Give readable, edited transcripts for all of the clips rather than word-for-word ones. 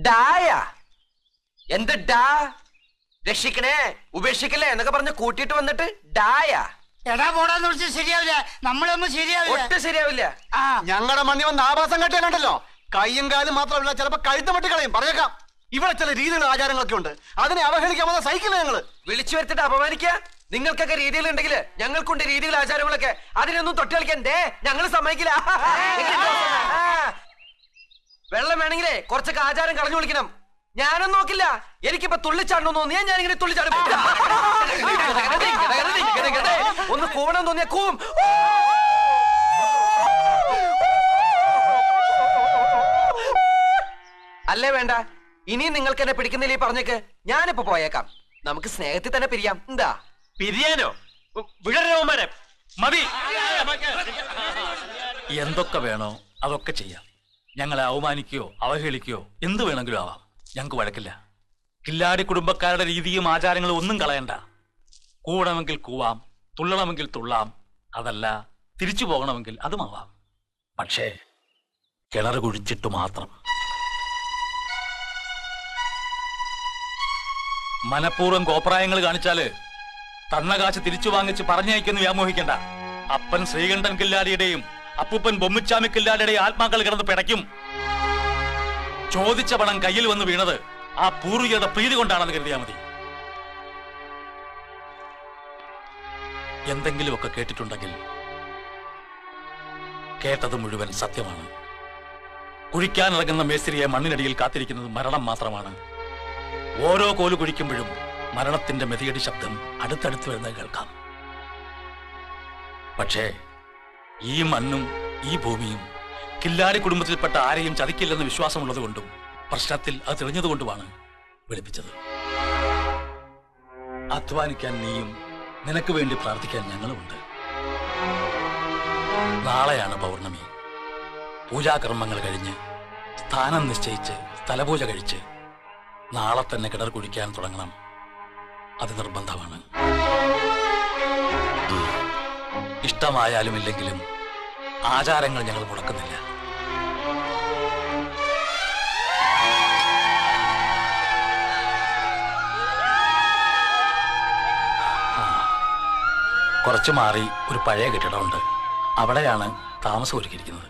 ഡായ എന്ത് ഡാ? രക്ഷിക്കണേ ഉപേക്ഷിക്കല്ലേ എന്നൊക്കെ പറഞ്ഞ് കൂട്ടിയിട്ട് വന്നിട്ട് ഡായ. എടാ പോടാന്ന് വിളിച്ച് ശരിയാവില്ല, നമ്മളൊന്നും ശരിയാവില്ല, ഒട്ടും ശരിയാവില്ല. ഞങ്ങളുടെ മണ്ണി വന്ന് ആഭാസം കെട്ടിയാലുണ്ടല്ലോ കയ്യും കാലും മാത്രമല്ല ചിലപ്പോ കഴുത്ത് വെട്ടി കളയും. പറഞ്ഞേക്കാം, ഇവിടെ ചില രീതികളും ആചാരങ്ങളൊക്കെ ഉണ്ട്, അതിനെ അവഹേളിക്കാൻ വന്ന സൈക്കിള് ഞങ്ങള് വിളിച്ചു വരുത്തിട്ട് അപമാനിക്കുക. നിങ്ങൾക്കൊക്കെ രീതികളുണ്ടെങ്കിൽ ഞങ്ങൾക്കുണ്ട് രീതികൾ ആചാരങ്ങളൊക്കെ. അതിനൊന്നും തൊട്ട് കളിക്കാൻ ഞങ്ങൾ സമ്മതിക്കില്ല. വെള്ളം വേണമെങ്കിലേ കുറച്ചൊക്കെ ആചാരം കളഞ്ഞു വിളിക്കണം. ഞാനൊന്നും നോക്കില്ല, എനിക്കിപ്പോ തുള്ളിച്ചാടണമെന്ന് തോന്നിയാ ഞാനിങ്ങനെ തുള്ളിച്ചാടും. ഒന്ന് കൂവണം തോന്നിയാ കൂവും. അല്ലേ വേണ്ട, ഇനിയും നിങ്ങൾക്ക് എന്നെ പിടിക്കുന്നില്ലേ പറഞ്ഞേക്ക്. ഞാനിപ്പോ പോയേക്കാം, നമുക്ക് സ്നേഹത്തിൽ തന്നെ പിരിയാം. എന്താ പിരിയാനോ? വിടരോമനെ മതി. എന്തൊക്കെ വേണോ അതൊക്കെ ചെയ്യാം. ഞങ്ങളെ അവമാനിക്കുകയോ അവഹേളിക്കുകയോ എന്ത് വേണമെങ്കിലും ആവാം, ഞങ്ങൾക്ക് വഴക്കില്ല. കില്ലാടി കുടുംബക്കാരുടെ രീതിയും ആചാരങ്ങളും ഒന്നും കളയണ്ട. കൂടണമെങ്കിൽ കൂവാം, തുള്ളണമെങ്കിൽ തുള്ളാം, അതല്ല തിരിച്ചു പോകണമെങ്കിൽ അതുമാവാം. പക്ഷേ കിണർ കുഴിച്ചിട്ട് മാത്രം. മനഃപൂർവ്വം കോപ്രായങ്ങൾ കാണിച്ചാല് തന്നകാശ് തിരിച്ചു വാങ്ങിച്ച് പറഞ്ഞയക്കുന്നു വ്യാമോഹിക്കണ്ട. അപ്പൻ ശ്രീകണ്ഠൻ കില്ലാടിയുടെയും അപ്പൂപ്പൻ ബൊമ്മിച്ചാമി കില്ലാടിയുടെയും ആത്മാക്കൾ കിടന്ന് പിടയ്ക്കും. ചോദിച്ച പണം കയ്യിൽ വന്ന് വീണത് ആ പൂർവികരുടെ പ്രീതി കൊണ്ടാണെന്ന് കരുതിയാൽ മതി. എന്തെങ്കിലുമൊക്കെ കേട്ടിട്ടുണ്ടെങ്കിൽ കേട്ടത് മുഴുവൻ സത്യമാണ്. കുഴിക്കാനിറങ്ങുന്ന മേസ്തിരിയെ മണ്ണിനടിയിൽ കാത്തിരിക്കുന്നത് മരണം മാത്രമാണ്. ഓരോ കോല് കുഴിക്കുമ്പോഴും മരണത്തിന്റെ മെതിയടി ശബ്ദം അടുത്തടുത്ത് വരുന്നത് കേൾക്കാം. പക്ഷേ ഈ മണ്ണും ഈ ഭൂമിയും കില്ലാടി കുടുംബത്തിൽപ്പെട്ട ആരെയും ചതിക്കില്ലെന്ന് വിശ്വാസമുള്ളത് കൊണ്ടും പ്രശ്നത്തിൽ അത് തെളിഞ്ഞതുകൊണ്ടുമാണ് വിളിപ്പിച്ചത്. അധ്വാനിക്കാൻ നീയും നിനക്ക് വേണ്ടി പ്രാർത്ഥിക്കാൻ ഞങ്ങളുമുണ്ട്. നാളെയാണ് പൗർണമി. പൂജാകർമ്മങ്ങൾ കഴിഞ്ഞ് സ്ഥാനം നിശ്ചയിച്ച് സ്ഥലപൂജ കഴിച്ച് നാളെ തന്നെ കിണർ കുഴിക്കാൻ തുടങ്ങണം. അത് നിർബന്ധമാണ്. ഇഷ്ടമായാലും ഇല്ലെങ്കിലും ആചാരങ്ങൾ ഞങ്ങൾ മുടക്കുന്നില്ല. കുറച്ചു മാറി ഒരു പഴയ കെട്ടിടമുണ്ട്, അവിടെയാണ് താമസം ഒരുക്കിയിരിക്കുന്നത്.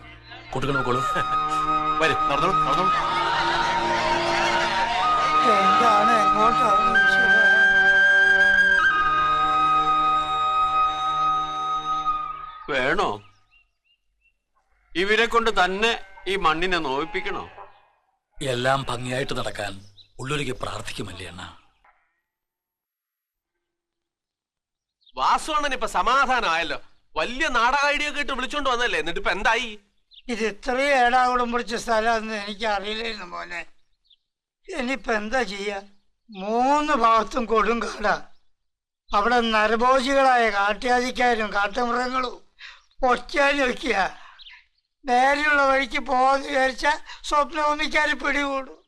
കുട്ടികൾ നോക്കോളൂ. വരും, നടന്നോളൂ, നടന്നോളൂ. എന്താണ് എങ്ങോട്ടാണ്? വേണോ? ഇവരെ കൊണ്ട് തന്നെ ഈ മണ്ണിനെ നോവിപ്പിക്കണോ? എല്ലാം ഭംഗിയായിട്ട് നടക്കാൻ ഉള്ളൊരുക്കി പ്രാർത്ഥിക്കുമല്ലേ അണ്ണ. വാസുവണ്ണൻ ഇപ്പൊ സമാധാനമായല്ലോ. വലിയ നാടക ഐഡിയ ഒക്കെ ഇട്ട് വിളിച്ചോണ്ട് വന്നല്ലേ, എന്നിട്ട് ഇപ്പൊ എന്തായി? ഇത് ഇത്രയും ഏടാകുളം പിടിച്ച സ്ഥലമാണെന്ന് എനിക്ക് അറിയില്ലായിരുന്നു മോനെ. ഇനിയിപ്പോ എന്താ ചെയ്യാ? 3 ഭാഗത്തും കൊടുങ്കാടാ. അവിടെ നരഭോജികളായ കാട്ടുജാതിക്കാരും കാട്ടുമൃഗങ്ങളും ഒറ്റയാലും വെക്കുക. നേരെയുള്ള വഴിക്ക് പോകാന്ന് വിചാരിച്ച സ്വപ്നഭൂമിക്കാർ പിടികൂടും.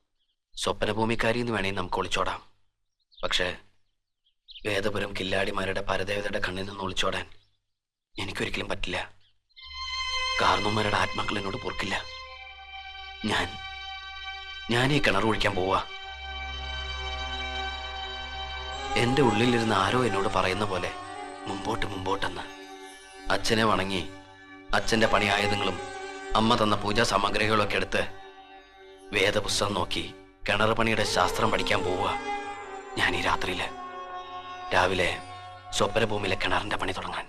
സ്വപ്നഭൂമിക്കാരി എന്ന് വേണമെങ്കിൽ നമുക്ക് ഒളിച്ചോടാം. പക്ഷേ വേദപുരം കില്ലാടിമാരുടെ പരദേവതയുടെ കണ്ണിൽ നിന്ന് ഒളിച്ചോടാൻ എനിക്കൊരിക്കലും പറ്റില്ല. കാർന്നോന്മാരുടെ ആത്മാക്കൾ എന്നോട് പൊറുക്കില്ല. ഞാൻ ഈ കിണർ ഒഴിക്കാൻ പോവാ. എന്റെ ഉള്ളിലിരുന്ന് ആരോ എന്നോട് പറയുന്ന പോലെ മുമ്പോട്ട് മുമ്പോട്ടെന്ന്. അച്ഛനെ വണങ്ങി അച്ഛന്റെ പണിയായുധങ്ങളും അമ്മ തന്ന പൂജാ സാമഗ്രികളൊക്കെ എടുത്ത് വേദപുസ്തകം നോക്കി കിണർ പണിയുടെ ശാസ്ത്രം പഠിക്കാൻ പോവുക ഞാൻ ഈ രാത്രിയില്. രാവിലെ സ്വപ്നഭൂമിയിലെ കിണറിന്റെ പണി തുടങ്ങാൻ.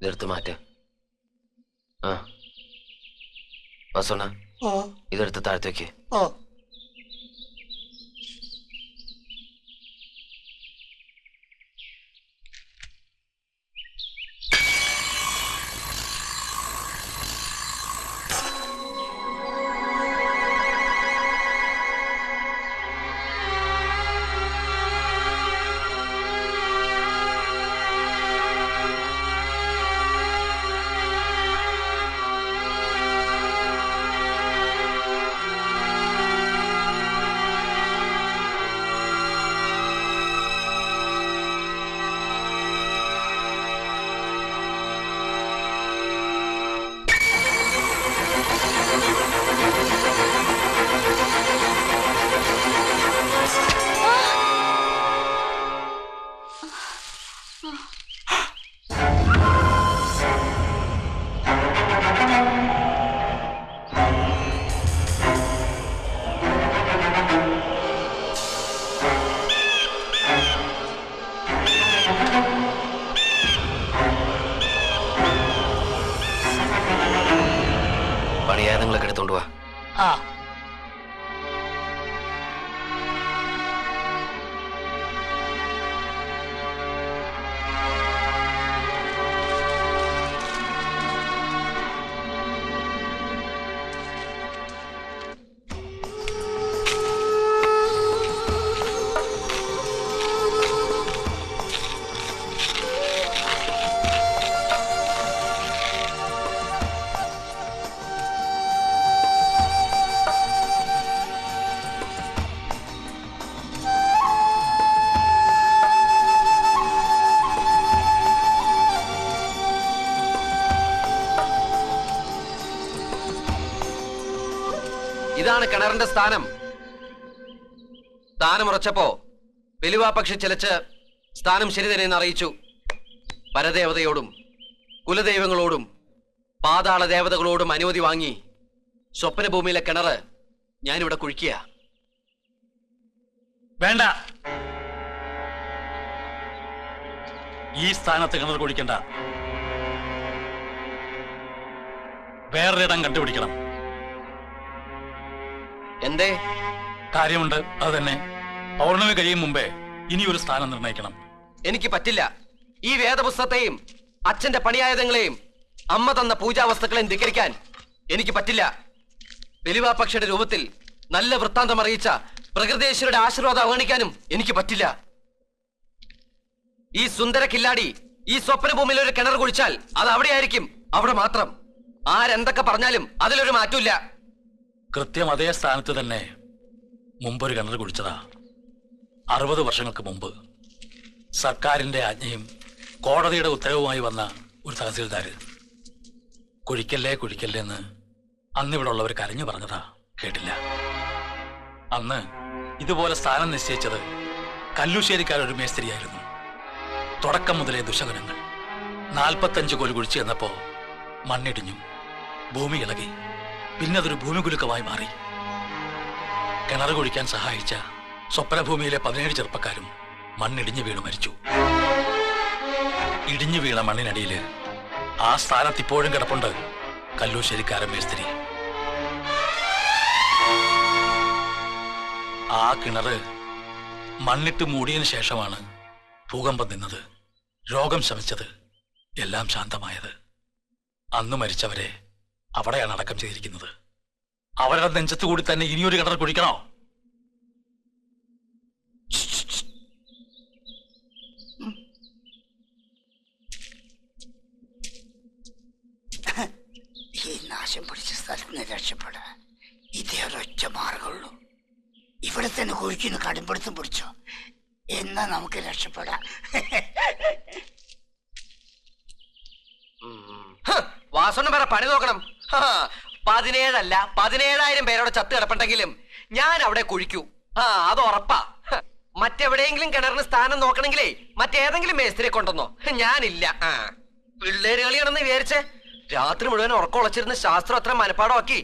ഇതെടുത്ത് മാറ്റ്. ആ വാസോണ്ണ, ഇതെടുത്ത് താഴത്തേക്ക്. പണിയായുധങ്ങളൊക്കെ എടുത്തോണ്ട് പോവാ. ഇതാണ് കിണറിന്റെ സ്ഥാനം. സ്ഥാനമുറച്ചപ്പോ വെലുവാപക്ഷി ചിലച്ച് സ്ഥാനം ശരി തന്നെയെന്ന് അറിയിച്ചു. പരദേവതയോടും കുലദൈവങ്ങളോടും പാതാള ദേവതകളോടും അനുമതി വാങ്ങി സ്വപ്നഭൂമിയിലെ കിണറ് ഞാനിവിടെ കുഴിക്കുക. വേണ്ട, ഈ സ്ഥാനത്ത് കിണർ കുഴിക്കണ്ട. വേറൊരിടം കണ്ടുപിടിക്കണം. എന്തേ? കാര്യമുണ്ട്, അത് തന്നെ. പൗർണമി കഴിയും മുമ്പേ ഇനി ഒരു സ്ഥാനം നിർണയിക്കണം. എനിക്ക് പറ്റില്ല. ഈ വേദപുസ്തകത്തെയും അച്ഛന്റെ പണിയായുധങ്ങളെയും അമ്മ തന്ന പൂജാവസ്തുക്കളെയും ധിക്കരിക്കാൻ എനിക്ക് പറ്റില്ല. വെലുവാപക്ഷിയുടെ രൂപത്തിൽ നല്ല വൃത്താന്തം അറിയിച്ച പ്രകൃതേശ്വരുടെ ആശീർവാദം അവഗണിക്കാനും എനിക്ക് പറ്റില്ല. ഈ സുന്ദര കില്ലാടി ഈ സ്വപ്നഭൂമിയിൽ ഒരു കിണർ കുഴിച്ചാൽ അത് അവിടെയായിരിക്കും, അവിടെ മാത്രം. ആരെന്തൊക്കെ പറഞ്ഞാലും അതിലൊരു മാറ്റമില്ല. കൃത്യം അതേ സ്ഥാനത്ത് തന്നെ മുമ്പൊരു കിണർ കുഴിച്ചതാ. 60 വർഷങ്ങൾക്ക് മുമ്പ് സർക്കാരിന്റെ ആജ്ഞയും കോടതിയുടെ ഉത്തരവുമായി വന്ന ഒരു തഹസീൽദാര് കുഴിക്കല്ലേ കുഴിക്കല്ലേ എന്ന് അന്നിവിടെ ഉള്ളവർ കരഞ്ഞു പറഞ്ഞതാ, കേട്ടില്ല. അന്ന് ഇതുപോലെ സ്ഥാനം നിശ്ചയിച്ചത് കല്ലുശ്ശേരിക്കാരൊരു മേസ്ത്രിയായിരുന്നു. തുടക്കം മുതലേ ദുശകനങ്ങൾ. 45 കോൽ കുഴിച്ചു ചെന്നപ്പോ മണ്ണിടിഞ്ഞു, ഭൂമി ഇളകി, പിന്നെ അതൊരു ഭൂമികുലുക്കമായി മാറി. കിണർ കുഴിക്കാൻ സഹായിച്ച സ്വപ്നഭൂമിയിലെ 17 ചെറുപ്പക്കാരും മണ്ണിടിഞ്ഞു വീണു മരിച്ചു. ഇടിഞ്ഞു വീണ മണ്ണിനടിയില് ആ സ്ഥാനത്ത് ഇപ്പോഴും കിടപ്പുണ്ട് കല്ലൂശ്ശേരിക്കാരൻ മേസ്ത്രി. ആ കിണറ് മണ്ണിട്ട് മൂടിയതിനു ശേഷമാണ് ഭൂകമ്പം നിന്നത്, രോഗം ശമിച്ചത്, എല്ലാം ശാന്തമായത്. അന്ന് മരിച്ചവരെ അവിടെയാണ് അടക്കം ചെയ്തിരിക്കുന്നത്. അവരുടെ നെഞ്ചത്തു കൂടി തന്നെ ഇനിയൊരു കിണർ കുഴിക്കണോ? ഈ നാശം പിടിച്ച സ്ഥലത്ത് നിന്ന് രക്ഷപ്പെടാൻ ഇതേ ഒരൊറ്റ മാർഗമുള്ളൂ. ഇവിടെ തന്നെ കുഴിക്കുന്ന കടുംപിടുത്തം പിടിച്ചോ, എന്നാ നമുക്ക് രക്ഷപ്പെടാം. വാസോണ്ണൻ വേറെ പണി നോക്കണം. 17 അല്ല 17,000 പേരോടെ ചത്ത് കിടപ്പുണ്ടെങ്കിലും ഞാൻ അവിടെ കുഴിക്കൂ. അത് ഉറപ്പാ. മറ്റെവിടെയെങ്കിലും കിണറിന് സ്ഥാനം നോക്കണമെങ്കിലേ മറ്റേതെങ്കിലും മേസ്ത്രിയെ കൊണ്ടുവന്നോ, ഞാനില്ല. പിള്ളേര് കളിയാണെന്ന് വിചാരിച്ചേ രാത്രി മുഴുവൻ ഉറക്കമുളച്ചിരുന്ന് ശാസ്ത്രം അത്ര മനപ്പാടമാക്കി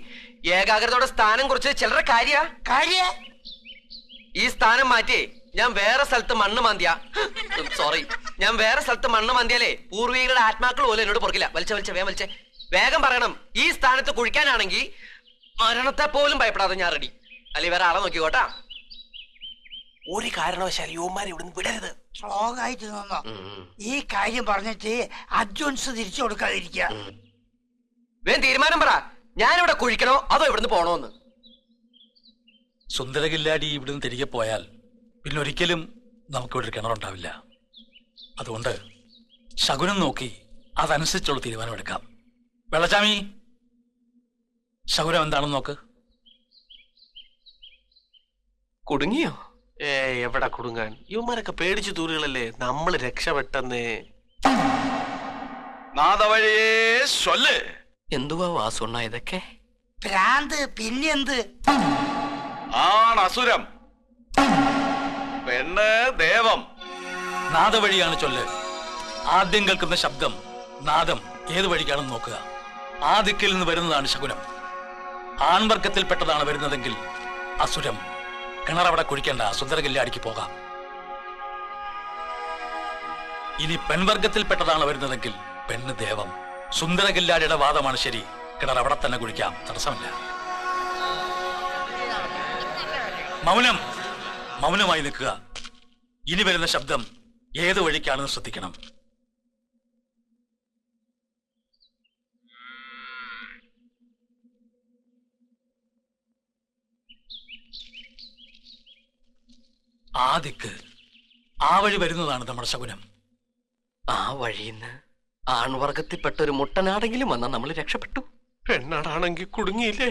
ഏകാഗ്രതയോടെ സ്ഥാനം കുറിച്ച് ചിലരുടെ കാര്യ കാര്യ ഈ സ്ഥാനം മാറ്റി ഞാൻ വേറെ സ്ഥലത്ത് മണ്ണ് മാന്തിയ സോറി ഞാൻ വേറെ സ്ഥലത്ത് മണ്ണ് മാന്തിയാലേ പൂർവികളുടെ ആത്മാക്കൾ പോലും എന്നോട് പൊറുക്കില്ല. വലിച്ചേ വേഗം പറയണം. ഈ സ്ഥാനത്ത് കുഴിക്കാനാണെങ്കിൽ മരണത്തെ പോലും ഭയപ്പെടാതെ ഞാൻ റെഡി. അല്ലെങ്കിൽ വേറെ ആളെ നോക്കിക്കോട്ടാ. ഒരു കാരണവശാൽ യുവമാരെ ഇവിടുന്ന് വിടരുത്. സ്ട്രോങ് ആയിട്ട് നിന്നോ. ഈ കാര്യം പറഞ്ഞിട്ട് അഡ്വാൻസ് തിരിച്ചു കൊടുക്കാതിരിക്കുക. വേഗം തീരുമാനം പറ. ഞാനിവിടെ കുഴിക്കണോ അതോ ഇവിടുന്ന് പോണോന്ന്? സുന്ദരകില്ലാടി ഇവിടുന്ന് തിരികെ പോയാൽ പിന്നെ ഒരിക്കലും നമുക്കിവിടെ ഒരു കിണറുണ്ടാവില്ല. അതുകൊണ്ട് ശകുനം നോക്കി അതനുസരിച്ചുള്ള തീരുമാനമെടുക്കാം. വെള്ളച്ചാമി, ശകുനം എന്താണെന്ന് നോക്ക്. കുടുങ്ങിയോ? എവിടെ കുടുങ്ങാൻ? യുവമാരൊക്കെ പേടിച്ചു തൂറുകളല്ലേ. നമ്മൾ രക്ഷപ്പെട്ടെന്നേ. നാദവഴിയേ ചൊല്ല്. എന്തുവാ വാസുണ്ണ ഇതൊക്കെ? ഭ്രാന്ത് പിന്നെന്ത്? ആണസുരം, പെണ്ണ് ദേവം. നാദവഴിയാണ് ചൊല്ല്. ആദ്യം കേൾക്കുന്ന ശബ്ദം നാദം ഏത് വഴിക്കാണെന്ന് നോക്കുക. ആ ദിക്കിൽ നിന്ന് വരുന്നതാണ് ശകുനം. ആൺവർഗത്തിൽപ്പെട്ടതാണ് വരുന്നതെങ്കിൽ അസുരം. കിണറവിടെ കുഴിക്കേണ്ട, സുന്ദരകില്ലാടിക്ക് പോകാം. ഇനി പെൺവർഗത്തിൽപ്പെട്ടതാണ് വരുന്നതെങ്കിൽ പെണ്ണ് ദേവം. സുന്ദരകില്ലാടിയുടെ വാദമാണ് ശരി. കിണർ അവിടെ തന്നെ കുഴിക്കാം, തടസ്സമില്ല. മൗനമായി നിൽക്കുക. ഇനി വരുന്ന ശബ്ദം ഏത് വഴിക്കാണെന്ന് ശ്രദ്ധിക്കണം. ആ ദിക്ക്, ആ വഴി വരുന്നതാണ് നമ്മുടെ ശകുനം. ആ വഴിന്ന് ആൺവർഗത്തിൽപ്പെട്ട ഒരു മുട്ടനാടെങ്കിലും വന്നാൽ നമ്മൾ രക്ഷപ്പെട്ടു. പെണ്ണാടാണെങ്കിൽ കുടുങ്ങിയില്ലേ?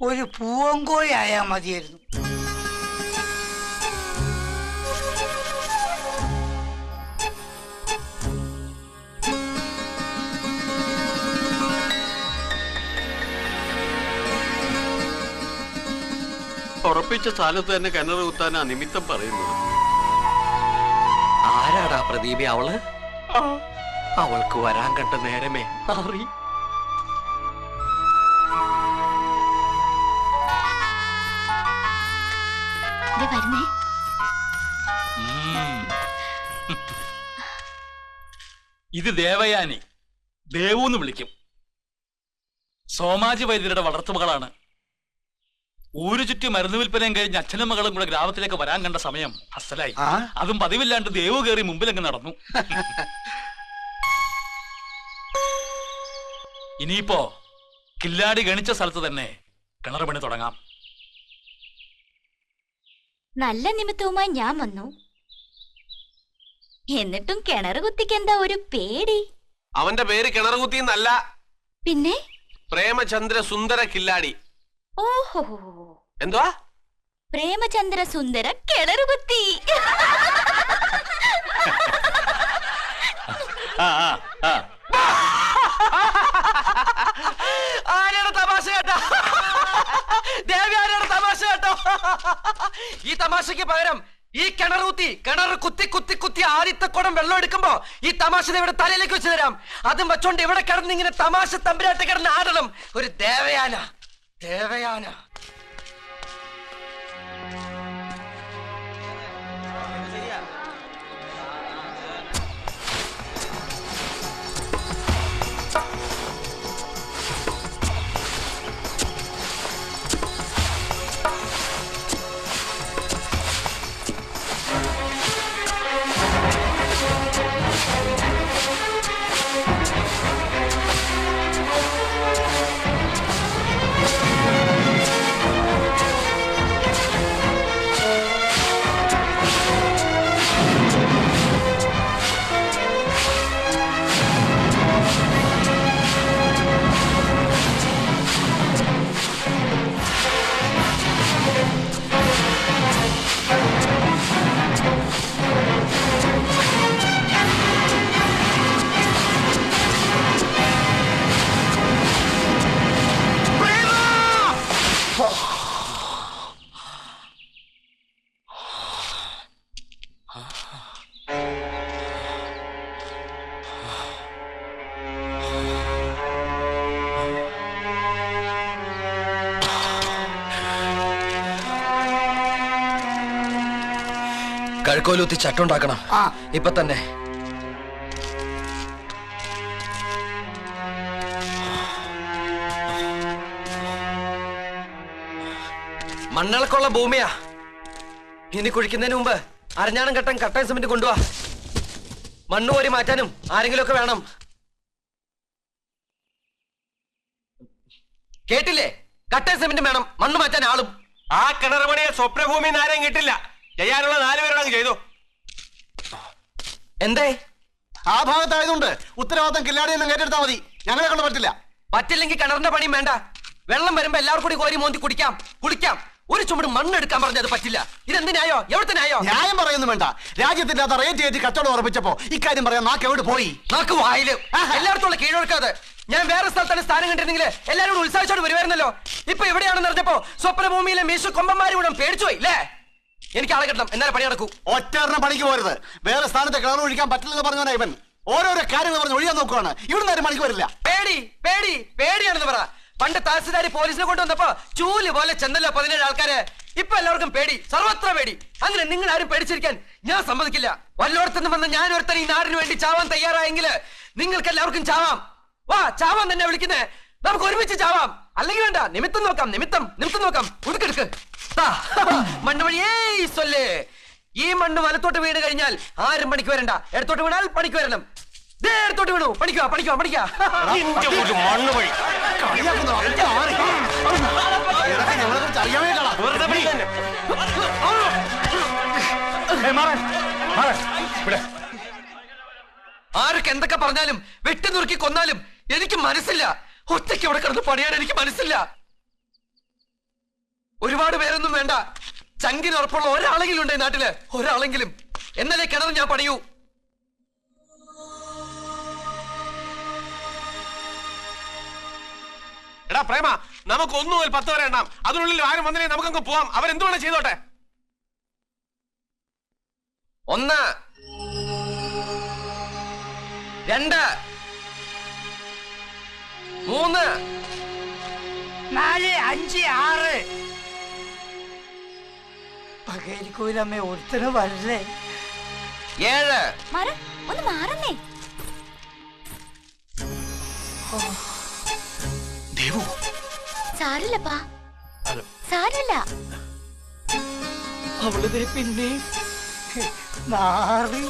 ഒരു പൂവങ്കോഴി ആയാ മതിയായിരുന്നു. ഉറപ്പിച്ച സ്ഥലത്ത് തന്നെ കിണർ കുത്താനാ നിമിത്തം പറയുന്നത്. ആരാടാ പ്രദീപി അവള്? അവൾക്ക് വരാൻ കണ്ട നേരമേ മാറി. ഇത് ദേവയാനി, ദേവൂന്ന് വിളിക്കും. സോമാജി വൈദ്യരുടെ വളർത്തുമകളാണ്. ഊരു ചുറ്റി മരുന്ന് വിൽപ്പനയും കഴിഞ്ഞ് അച്ഛനും മകളും കൂടെ ഗ്രാമത്തിലേക്ക് വരാൻ കണ്ട സമയം അസലായി. അതും പതിവില്ലാണ്ട് ദേവു കയറി മുമ്പിലങ്ങ് നടന്നു. ഇനിയിപ്പോ കില്ലാടി ഗണിച്ച സ്ഥലത്ത് തന്നെ കിണർ പണി തുടങ്ങാം. നല്ല നിമിത്തവുമായി ഞാൻ വന്നു. എന്നിട്ടും കിണർ കുത്തിക്കെന്താ ഒരു പേടി? അവന്റെ പേര് കിണർ കുത്തിന്നല്ല, പിന്നെ പ്രേമചന്ദ്ര സുന്ദര കില്ലാടി. ഓഹോ, എന്തുവാ? പ്രേമചന്ദ്ര സുന്ദര കിണർ കുത്തി. ആരാണ് തമാശ കേട്ടോ? ദേവി ആരാണ് തമാശ കേട്ടോ? ഈ തമാശക്ക് പകരം ഈ കിണർ കുത്തി ആദ്യത്തെ കുടം വെള്ളം എടുക്കുമ്പോ ഈ തമാശ ഇവിടെ തലയിലേക്ക് വെച്ച് തരാം. അതും വെച്ചോണ്ട് ഇവിടെ കിടന്ന് ഇങ്ങനെ തമാശ തമ്പുരാട്ട് കിടന്ന് ആടണം. ഒരു ദേവയാന. കഴുക്കോലൂത്തി ചട്ടുണ്ടാക്കണം. ആ. ഇപ്പൊ തന്നെ. മണ്ണിളക്കുള്ള ഭൂമിയാ. ഇനി കുഴിക്കുന്നതിന് മുമ്പ് അരഞ്ഞാണം കെട്ടാൻ കട്ടൻ സിമെന്റ് കൊണ്ടുപോവാ. മണ്ണ് കോരി മാറ്റാനും ആരെങ്കിലും ഒക്കെ വേണം. കേട്ടില്ലേ? കട്ടൻ സിമെന്റ് വേണം, മണ്ണ് മാറ്റാൻ ആളും. ആ കിണർ പണിയെ സ്വപ്നഭൂമി ആരെയും കിട്ടില്ല. ചെയ്യാനുള്ള 4 പേരോടങ്ങ് ചെയ്തു. എന്തേ? ആ ഭാഗത്തായതുകൊണ്ട് ഉത്തരവാദിത്തം കില്ലാടിയൊന്നും ഏറ്റെടുത്താൽ മതി. ഞങ്ങളെ കൊണ്ട് പറ്റില്ല. പറ്റില്ലെങ്കിൽ കിണറിന്റെ പണിയും വേണ്ട. വെള്ളം വരുമ്പോ എല്ലാവർക്കും കൂടി കോരി മോന്തി കുടിക്കാം, കുളിക്കാം. ഒരു ചുമട് മണ്ണ് എടുക്കാൻ പറഞ്ഞത് പറ്റില്ല. ഇതെന്തിനായോ? എവിടത്തിനായോ? ന്യായം പറയുന്നു വേണ്ട. രാജ്യത്തിന്റെ അത് റേറ്റ് കയറ്റി കച്ചവടം ഉറപ്പിച്ചപ്പോ ഇക്കാര്യം പറയാൻ നാക്ക് എവിടെ പോയി? നാക്ക് വായില്. എല്ലായിടത്തുള്ള കീഴൊടുക്കാതെ. ഞാൻ വേറെ സ്ഥലത്താണ് സ്ഥാനം കണ്ടിരുന്നെങ്കിൽ എല്ലാവരും കൂടി ഉത്സാഹിച്ചോട് വരുമായിരുന്നല്ലോ. ഇപ്പൊ എവിടെയാണെന്ന് അറിഞ്ഞപ്പോ സ്വപ്നഭൂമിയിലെ മീശു കൊമ്പന്മാരും പേടിച്ചു പോയി അല്ലേ? എനിക്ക് ആളെ കിട്ടണം, എന്നാലും പണി നടക്കൂ. ഒറ്ററിനെ പണിക്ക് പോരുത്. വേറെ സ്ഥാനത്ത് കിണർ ഒഴിക്കാൻ പറ്റില്ലെന്ന് പറഞ്ഞവനാ ഇവൻ. ഓരോരോ കാര്യങ്ങൾ പറഞ്ഞ് ഒഴിയാൻ നോക്കുവാണ്. ഇവിടുന്ന് ആരും പണിക്ക് വരില്ല. പേടി പേടി പേടിയാണെന്ന് പറ. പണ്ട് തഹസിൽദാരി പോലീസിനെ കൊണ്ടുവന്നപ്പോ ചൂല് പോലെ ചെന്നല്ലോ 17 ആൾക്കാര്. ഇപ്പൊ എല്ലാവർക്കും പേടി, സർവത്ര പേടി. അങ്ങനെ നിങ്ങൾ ആരും പേടിച്ചിരിക്കാൻ ഞാൻ സമ്മതിക്കില്ല. വല്ലോടത്തുനിന്ന് വന്ന് ഞാൻ ഒരുത്തൻ ഈ നാടിന് വേണ്ടി ചാവാൻ തയ്യാറായെങ്കിൽ നിങ്ങൾക്ക് എല്ലാവർക്കും ചാവാം. വാ, ചാവാൻ തന്നെ വിളിക്കുന്നേ. നമുക്ക് ഒരുമിച്ച് ചാവാം. അല്ലെങ്കിൽ വേണ്ട, നിമിത്തം നോക്കാം. നിമിത്തം നോക്കാം. ഉടുക്കെടുക്ക്. മണ്ണ് വഴിയേ സൊല്ലേ. ഈ മണ്ണ് വലത്തോട്ട് വീണ് കഴിഞ്ഞാൽ ആരും പണിക്ക് വരണ്ട. ഇടത്തോട്ട് വീണാൽ പണിക്ക് വരണം. എടുത്തോട്ട് വീണു. പഠിക്കുക. മണ്ണ് വഴി ഞങ്ങളെ കുറിച്ച് അറിയാൻ ആരൊക്കെ എന്തൊക്കെ പറഞ്ഞാലും വെട്ടി നുറുക്കി കൊന്നാലും എനിക്ക് മനസ്സില്ല. ഒറ്റയ്ക്ക് ഇവിടെ കിടന്ന് പണിയാൻ എനിക്ക് മനസ്സില്ല. ഒരുപാട് പേരൊന്നും വേണ്ട. ചങ്കിന് ഉറപ്പുള്ള ഒരാളെങ്കിലും ഉണ്ട് ഈ നാട്ടില്. ഒരാളെങ്കിലും. എന്നാലേ കിണർ ഞാൻ പണിയൂ. എടാ പ്രേമ, നമുക്ക് 1 മുതൽ 10 വരെ എണ്ണാം. അതിനുള്ളിൽ ആരും വന്നില്ലേ നമുക്കങ്ങ് പോവാം. അവരെന്ത് വേണം ചെയ്തോട്ടെ. 1 2 3 4 5 6 പകരിക്കൂലമ്മ ഒരുത്തന് വരല്ലേ. 7 മര ഒന്ന് മാറുന്നേ. സാരില്ലപ്പാ, സാരില്ല. അവള് പിന്നെ 4